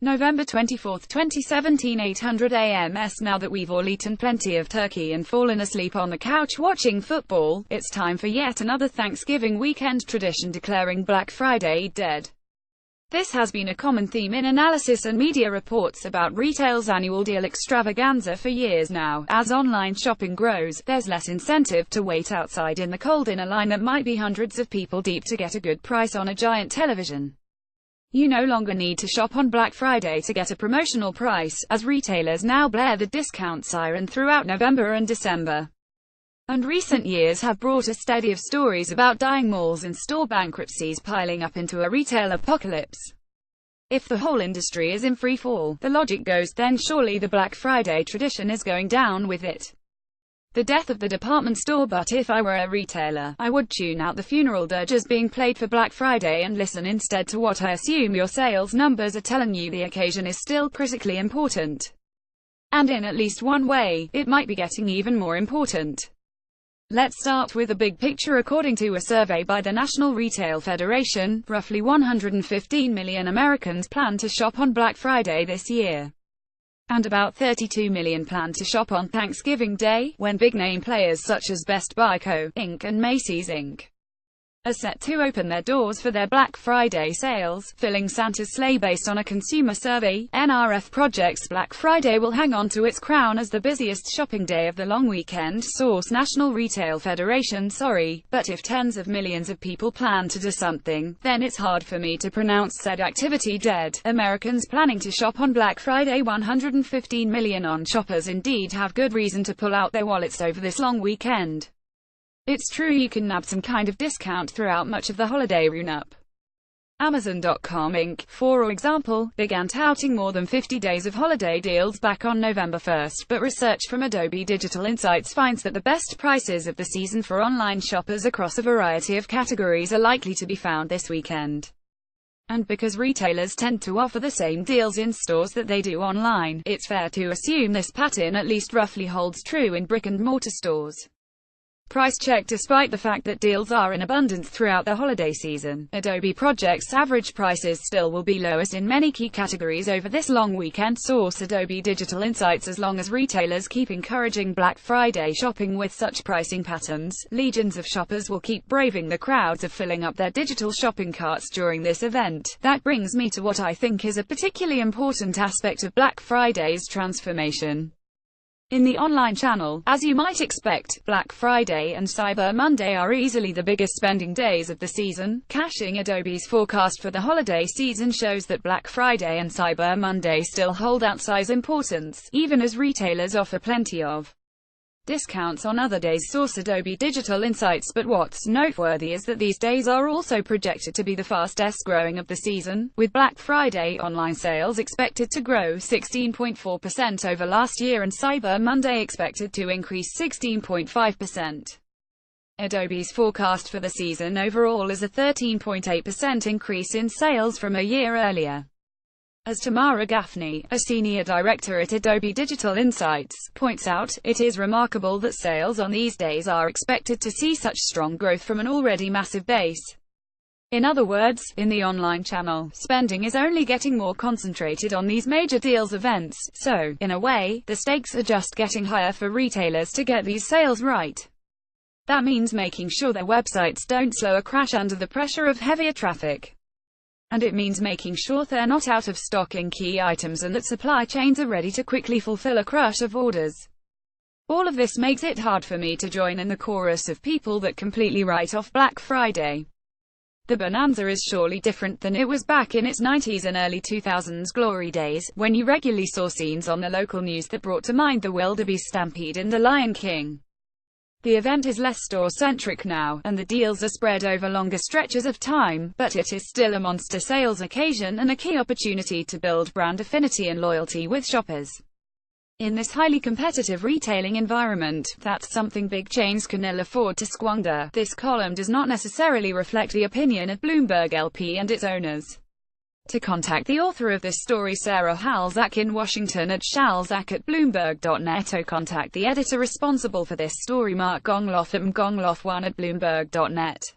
November 24, 2017, 800 AMS. Now that we've all eaten plenty of turkey and fallen asleep on the couch watching football, it's time for yet another Thanksgiving weekend tradition, declaring Black Friday dead. This has been a common theme in analysis and media reports about retail's annual deal extravaganza for years now. As online shopping grows, there's less incentive to wait outside in the cold in a line that might be hundreds of people deep to get a good price on a giant television. You no longer need to shop on Black Friday to get a promotional price, as retailers now blare the discount siren throughout November and December. And recent years have brought a steady of stories about dying malls and store bankruptcies piling up into a retail apocalypse. If the whole industry is in free fall, the logic goes, then surely the Black Friday tradition is going down with it. The death of the department store. But if I were a retailer, I would tune out the funeral dirges being played for Black Friday and listen instead to what I assume your sales numbers are telling you: the occasion is still critically important. And in at least one way, it might be getting even more important. Let's start with the big picture. According to a survey by the National Retail Federation, roughly 115 million Americans plan to shop on Black Friday this year. And about 32 million plan to shop on Thanksgiving Day, when big-name players such as Best Buy Co., Inc. and Macy's Inc. are set to open their doors for their Black Friday sales, filling Santa's sleigh. Based on a consumer survey, NRF projects Black Friday will hang on to its crown as the busiest shopping day of the long weekend. Source: National Retail Federation. Sorry, but if tens of millions of people plan to do something, then it's hard for me to pronounce said activity dead. Americans planning to shop on Black Friday. 115 million on-shoppers indeed have good reason to pull out their wallets over this long weekend. It's true you can nab some kind of discount throughout much of the holiday run-up. Amazon.com Inc., for example, began touting more than 50 days of holiday deals back on November 1st, but research from Adobe Digital Insights finds that the best prices of the season for online shoppers across a variety of categories are likely to be found this weekend. And because retailers tend to offer the same deals in stores that they do online, it's fair to assume this pattern at least roughly holds true in brick-and-mortar stores. Price check: despite the fact that deals are in abundance throughout the holiday season, Adobe projects average prices still will be lowest in many key categories over this long weekend. Source: Adobe Digital Insights. As long as retailers keep encouraging Black Friday shopping with such pricing patterns, legions of shoppers will keep braving the crowds of filling up their digital shopping carts during this event. That brings me to what I think is a particularly important aspect of Black Friday's transformation. In the online channel, as you might expect, Black Friday and Cyber Monday are easily the biggest spending days of the season. Caching: Adobe's forecast for the holiday season shows that Black Friday and Cyber Monday still hold outsized importance, even as retailers offer plenty of discounts on other days. Source: Adobe Digital Insights. But what's noteworthy is that these days are also projected to be the fastest growing of the season, with Black Friday online sales expected to grow 16.4% over last year and Cyber Monday expected to increase 16.5%. Adobe's forecast for the season overall is a 13.8% increase in sales from a year earlier. As Tamara Gaffney, a senior director at Adobe Digital Insights, points out, it is remarkable that sales on these days are expected to see such strong growth from an already massive base. In other words, in the online channel, spending is only getting more concentrated on these major deals events, so, in a way, the stakes are just getting higher for retailers to get these sales right. That means making sure their websites don't slow or crash under the pressure of heavier traffic. And it means making sure they're not out of stock in key items and that supply chains are ready to quickly fulfill a crush of orders. All of this makes it hard for me to join in the chorus of people that completely write off Black Friday. The bonanza is surely different than it was back in its 90s and early 2000s glory days, when you regularly saw scenes on the local news that brought to mind the wildebeest stampede in The Lion King. The event is less store-centric now, and the deals are spread over longer stretches of time, but it is still a monster sales occasion and a key opportunity to build brand affinity and loyalty with shoppers. In this highly competitive retailing environment, that's something big chains can ill afford to squander. This column does not necessarily reflect the opinion of Bloomberg LP and its owners. To contact the author of this story, Sarah Halzack in Washington at shalzack@bloomberg.net, or contact the editor responsible for this story, Mark Gongloff at mgongloff1@bloomberg.net.